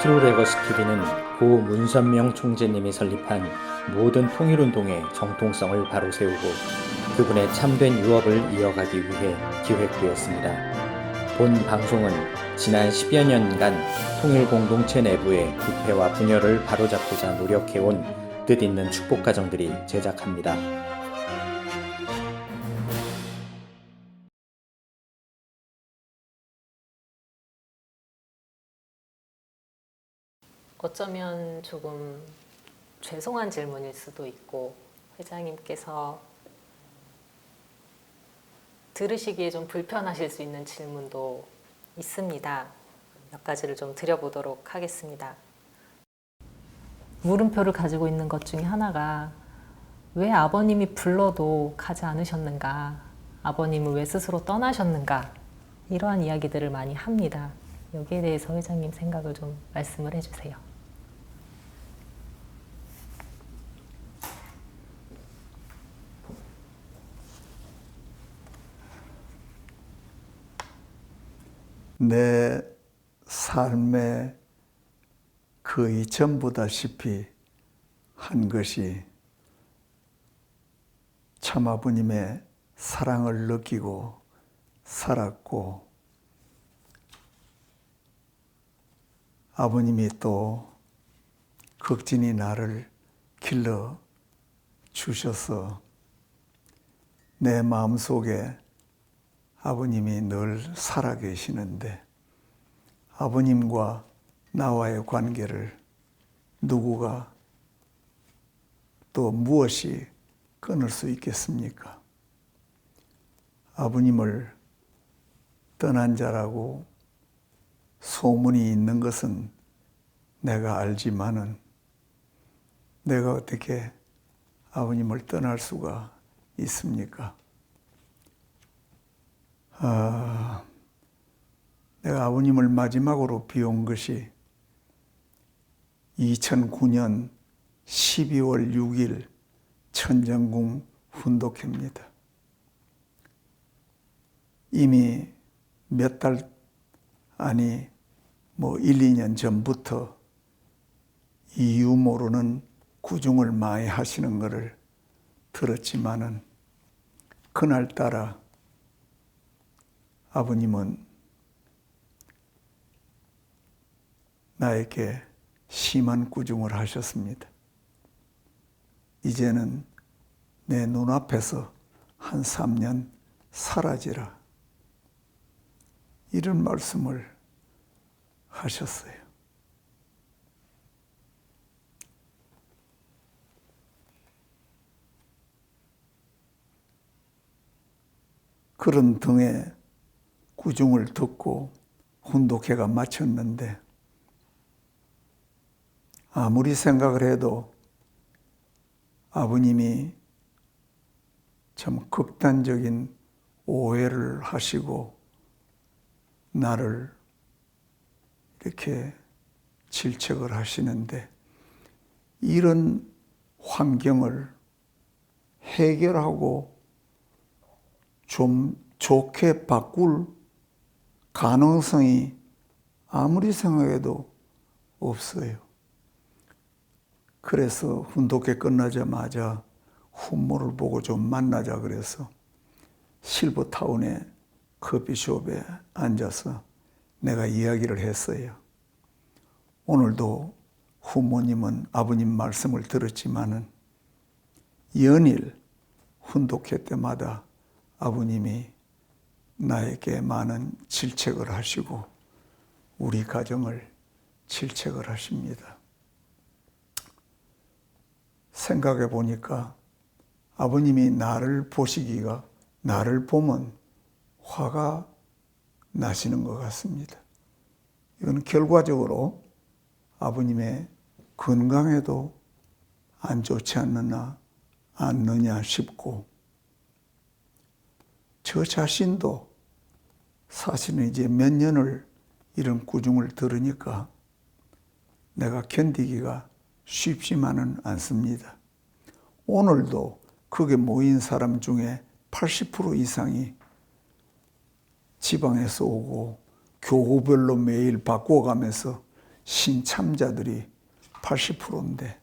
트루레거스 TV는 고 문선명 총재님이 설립한 모든 통일운동의 정통성을 바로 세우고 그분의 참된 유업을 이어가기 위해 기획되었습니다. 본 방송은 지난 10여 년간 통일공동체 내부의 부패와 분열을 바로잡고자 노력해온 뜻있는 축복가정들이 제작합니다. 어쩌면 조금 죄송한 질문일 수도 있고 회장님께서 들으시기에 좀 불편하실 수 있는 질문도 있습니다. 몇 가지를 좀 드려보도록 하겠습니다. 물음표를 가지고 있는 것 중에 하나가 왜 아버님이 불러도 가지 않으셨는가? 아버님은 왜 스스로 떠나셨는가? 이러한 이야기들을 많이 합니다. 여기에 대해서 회장님 생각을 좀 말씀을 해주세요. 내 삶의 거의 전부다시피 한 것이 참아버님의 사랑을 느끼고 살았고, 아버님이 또 극진히 나를 길러 주셔서 내 마음속에 아버님이 늘 살아계시는데, 아버님과 나와의 관계를 누구가 또 무엇이 끊을 수 있겠습니까? 아버님을 떠난 자라고 소문이 있는 것은 내가 알지만은 내가 어떻게 아버님을 떠날 수가 있습니까? 내가 아버님을 마지막으로 비운 것이 2009년 12월 6일 천정궁 훈독회입니다. 이미 몇 달, 아니 1, 2년 전부터 이유 모르는 구중을 많이 하시는 것을 들었지만은, 그날따라 아버님은 나에게 심한 구중을 하셨습니다. 이제는 내 눈앞에서 한 3년 사라지라, 이런 말씀을 하셨어요. 그런 등의 구중을 듣고 훈독회가 마쳤는데, 아무리 생각을 해도 아버님이 참 극단적인 오해를 하시고 나를 이렇게 질책을 하시는데, 이런 환경을 해결하고 좀 좋게 바꿀 가능성이 아무리 생각해도 없어요. 그래서 훈독회 끝나자마자 훈모를 보고 좀 만나자 그래서 실버타운의 커피숍에 앉아서 내가 이야기를 했어요. 오늘도 훈모님은 아버님 말씀을 들었지만은 연일 훈독회 때마다 아버님이 나에게 많은 질책을 하시고 우리 가정을 질책을 하십니다. 생각해 보니까 아버님이 나를 보시기가, 나를 보면 화가 나시는 것 같습니다. 이건 결과적으로 아버님의 건강에도 안 좋지 않느냐 싶고, 저 자신도 사실은 이제 몇 년을 이런 구중을 들으니까 내가 견디기가 쉽지만은 않습니다. 오늘도 거기 모인 사람 중에 80% 이상이 지방에서 오고 교구별로 매일 바꿔가면서 신참자들이 80%인데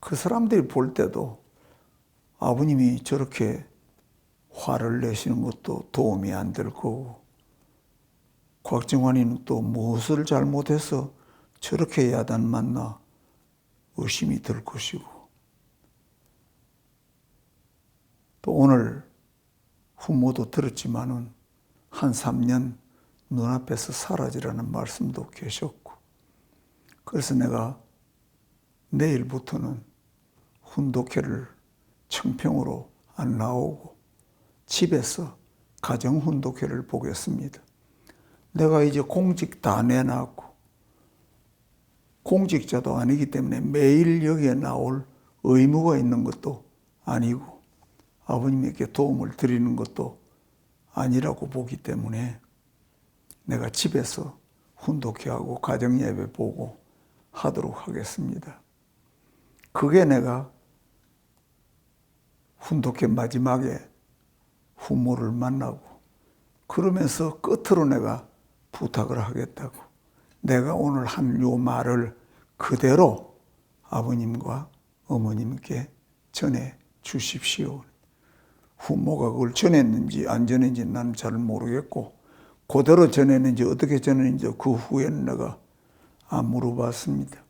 그 사람들이 볼 때도 아버님이 저렇게 화를 내시는 것도 도움이 안 될 거고 곽정환이는 또 무엇을 잘못해서 저렇게 야단 맞나 의심이 들 것이고 또 오늘 후모도 들었지만은 한 3년 눈앞에서 사라지라는 말씀도 계셨고 그래서 내가 내일부터는 훈독회를 청평으로 안 나오고 집에서 가정 훈독회를 보겠습니다. 내가 이제 공직 다 내놨고 공직자도 아니기 때문에 매일 여기에 나올 의무가 있는 것도 아니고 아버님에게 도움을 드리는 것도 아니라고 보기 때문에 내가 집에서 훈독회하고 가정예배 보고 하도록 하겠습니다. 그게 내가 훈독회 마지막에 후모를 만나고 그러면서 끝으로 내가 부탁을 하겠다고 내가 오늘 한 요 말을 그대로 아버님과 어머님께 전해 주십시오. 후모가 그걸 전했는지 안 전했는지 나는 잘 모르겠고 그대로 전했는지 어떻게 전했는지 그 후에는 내가 안 물어봤습니다.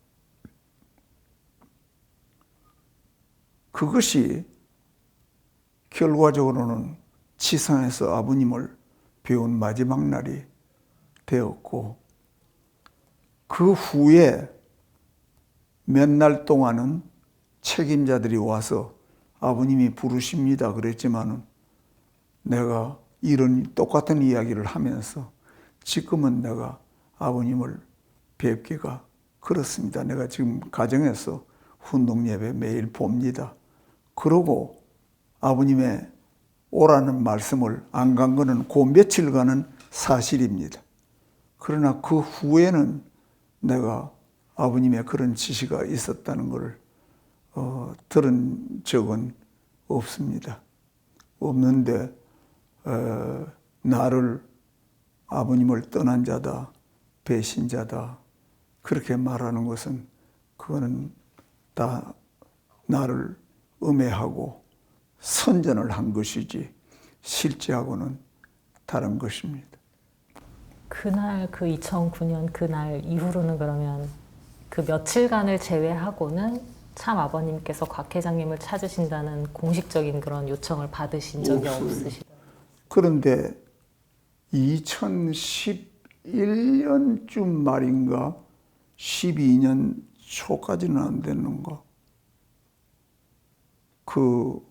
그것이 결과적으로는 지상에서 아버님을 배운 마지막 날이 되었고 그 후에 몇 날 동안은 책임자들이 와서 아버님이 부르십니다 그랬지만은 내가 이런 똑같은 이야기를 하면서 지금은 내가 아버님을 뵙기가 그렇습니다. 내가 지금 가정에서 훈독예배 매일 봅니다. 그러고 아버님의 오라는 말씀을 안 간 거는 그 며칠간은 사실입니다. 그러나 그 후에는 내가 아버님의 그런 지시가 있었다는 것을 들은 적은 없습니다. 없는데 나를 아버님을 떠난 자다, 배신자다 그렇게 말하는 것은 그거는 다 나를 음해하고 선전을 한 것이지 실제하고는 다른 것입니다. 그날 그 2009년 그날 이후로는 그러면 그 며칠간을 제외하고는 참 아버님께서 곽 회장님을 찾으신다는 공식적인 그런 요청을 받으신 적이 없으시죠? 그런데 2011년쯤 말인가 12년 초까지는 안 됐는가 그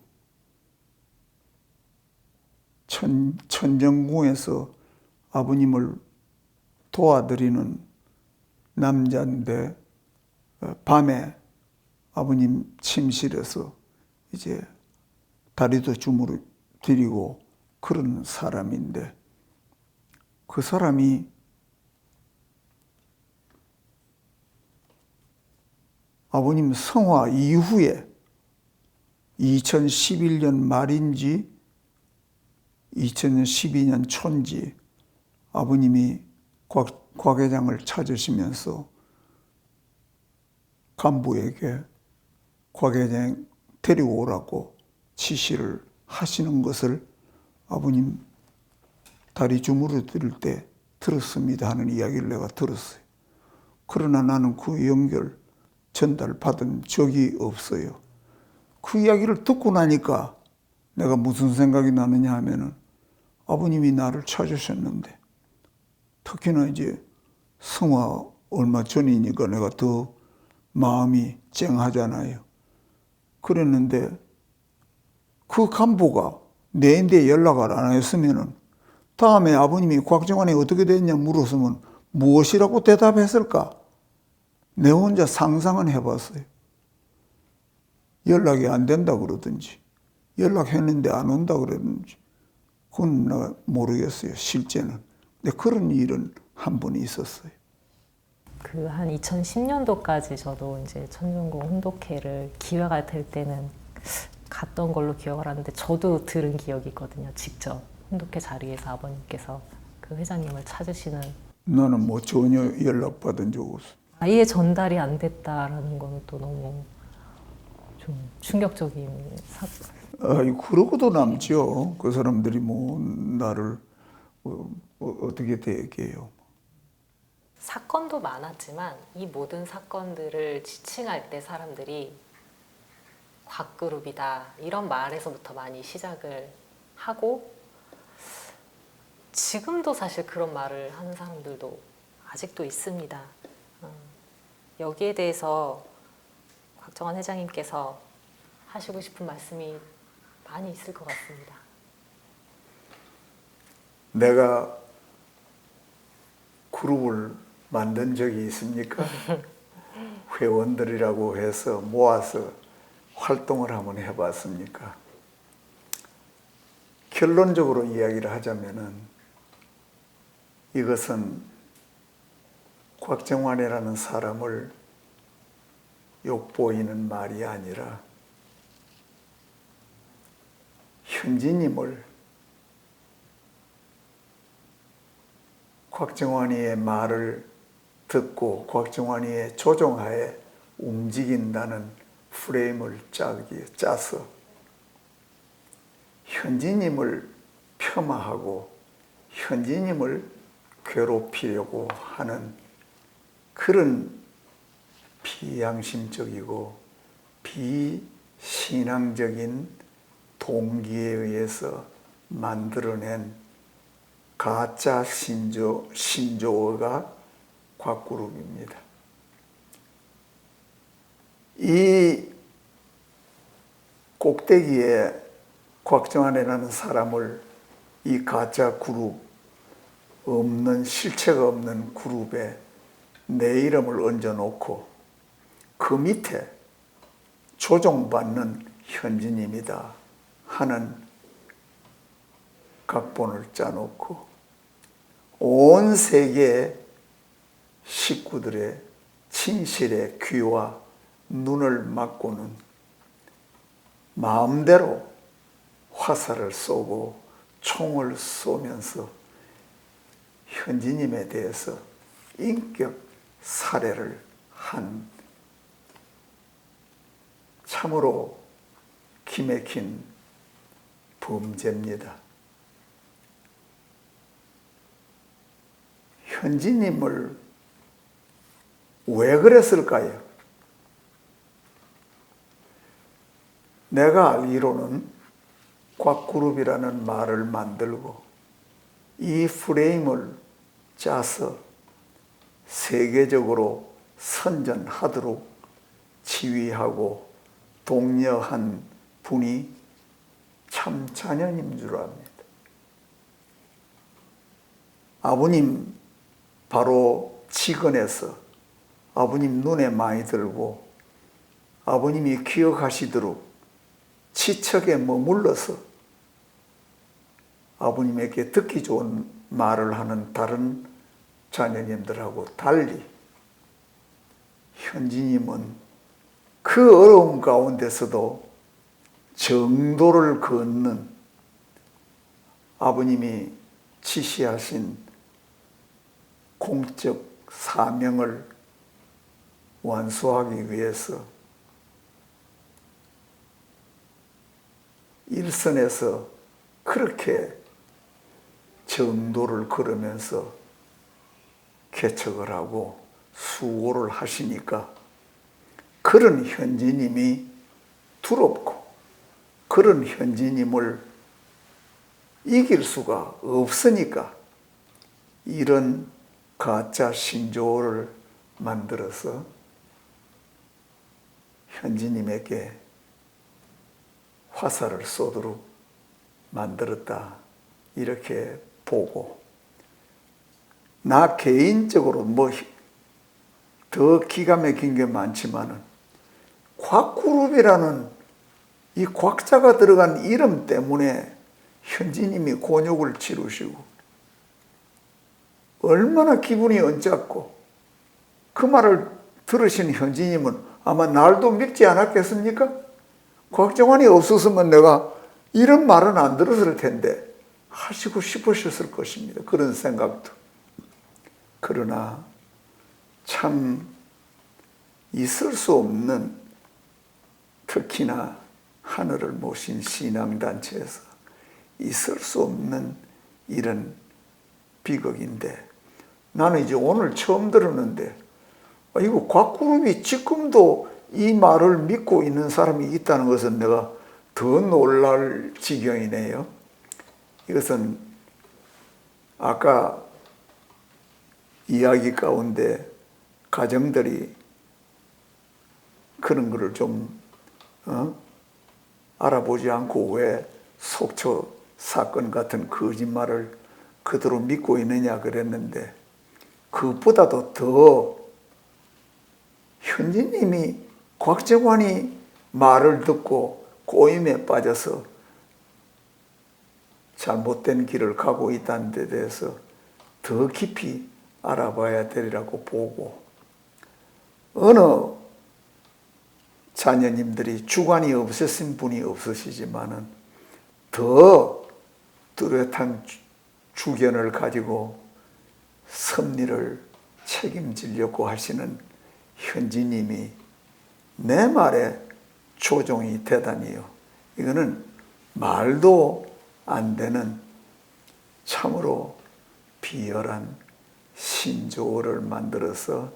천정궁에서 아버님을 도와드리는 남자인데 밤에 아버님 침실에서 이제 다리도 주무르 드리고 그런 사람인데 그 사람이 아버님 성화 이후에 2011년 말인지 2012년 초인지 아버님이 곽 회장을 찾으시면서 간부에게 곽 회장 데리고 오라고 지시를 하시는 것을 아버님 다리 주무르 드릴 때 들었습니다 하는 이야기를 내가 들었어요. 그러나 나는 그 연결 전달받은 적이 없어요. 그 이야기를 듣고 나니까 내가 무슨 생각이 나느냐 하면은 아버님이 나를 찾으셨는데 특히나 이제 성화 얼마 전이니까 내가 더 마음이 쨍하잖아요. 그랬는데 그 간부가 내인데 연락을 안 했으면은 다음에 아버님이 곽정환이 어떻게 됐냐 물었으면 무엇이라고 대답했을까? 내 혼자 상상은 해봤어요. 연락이 안 된다 그러든지 연락했는데 안 온다 그러든지 그건 내가 모르겠어요. 실제는. 근데 그런 일은 한 번 있었어요. 그 한 2010년도까지 저도 이제 천정궁 훈독회를 기회가 될 때는 갔던 걸로 기억을 하는데 저도 들은 기억이 있거든요. 직접 훈독회 자리에서 아버님께서 그 회장님을 찾으시는. 나는 뭐 전혀 연락받은 적 없어. 아예 전달이 안 됐다라는 건 또 너무 좀 충격적인 사건. 그러고도 남죠. 그 사람들이 뭐 나를 어떻게 대해요? 사건도 많았지만 이 모든 사건들을 지칭할 때 사람들이 곽그룹이다 이런 말에서부터 많이 시작을 하고 지금도 사실 그런 말을 하는 사람들도 아직도 있습니다. 여기에 대해서 곽정환 회장님께서 하시고 싶은 말씀이 많이 있을 것 같습니다. 내가 그룹을 만든 적이 있습니까? 회원들이라고 해서 모아서 활동을 한번 해봤습니까? 결론적으로 이야기를 하자면은 이것은 곽정환이라는 사람을 욕보이는 말이 아니라 현지님을 곽정환이의 말을 듣고 곽정환이의 조종하에 움직인다는 프레임을 짜서 현지님을 폄하하고 현지님을 괴롭히려고 하는 그런 비양심적이고 비신앙적인 동기에 의해서 만들어낸 가짜 신조어가 곽그룹입니다. 이 꼭대기에 곽정환이라는 사람을 이 가짜 그룹 없는 실체가 없는 그룹에 내 이름을 얹어놓고 그 밑에 조종받는 현지님이다 하는 각본을 짜놓고 온 세계 식구들의 진실의 귀와 눈을 막고는 마음대로 화살을 쏘고 총을 쏘면서 현지님에 대해서 인격 살해를 한 참으로 기맥힌 범죄입니다. 현지님을 왜 그랬을까요? 내가 알기로는 곽그룹이라는 말을 만들고 이 프레임을 짜서 세계적으로 선전하도록 지휘하고 독려한 분이 참 자녀님 줄 압니다. 아버님 바로 직언해서 아버님 눈에 많이 들고 아버님이 기억하시도록 치척에 머물러서 아버님에게 듣기 좋은 말을 하는 다른 자녀님들하고 달리 현지님은 그 어려움 가운데서도 정도를 걷는 아버님이 지시하신 공적 사명을 완수하기 위해서 일선에서 그렇게 정도를 걸으면서 개척을 하고 수고를 하시니까 그런 현지님이 두렵고 그런 현지님을 이길 수가 없으니까 이런 가짜 신조어를 만들어서 현지님에게 화살을 쏘도록 만들었다 이렇게 보고 나 개인적으로 뭐 더 기가 막힌 게 많지만은 곽그룹이라는 이 곽자가 들어간 이름 때문에 현지님이 곤욕을 치르시고 얼마나 기분이 언짢고 그 말을 들으신 현지님은 아마 날도 믿지 않았겠습니까? 곽정환이 없었으면 내가 이런 말은 안 들었을 텐데 하시고 싶으셨을 것입니다. 그런 생각도. 그러나 참 있을 수 없는, 특히나 하늘을 모신 신앙단체에서 있을 수 없는 이런 비극인데, 나는 이제 오늘 처음 들었는데, 이거 곽그룹이 지금도 이 말을 믿고 있는 사람이 있다는 것은 내가 더 놀랄 지경이네요. 이것은 아까 이야기 가운데 가정들이 그런 거를 좀 알아보지 않고 왜 속초 사건 같은 거짓말을 그대로 믿고 있느냐 그랬는데, 그것보다도 더 현지님이 곽정환이 말을 듣고 꼬임에 빠져서 잘못된 길을 가고 있다는 데 대해서 더 깊이 알아봐야 되리라고 보고, 어느 자녀님들이 주관이 없으신 분이 없으시지만은 더 뚜렷한 주견을 가지고 섭리를 책임지려고 하시는 현지님이 내 말에 조종이 되다니요. 이거는 말도 안 되는 참으로 비열한 신조어를 만들어서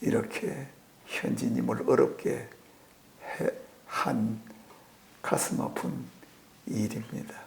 이렇게 현지님을 어렵게 한 가슴 아픈 일입니다.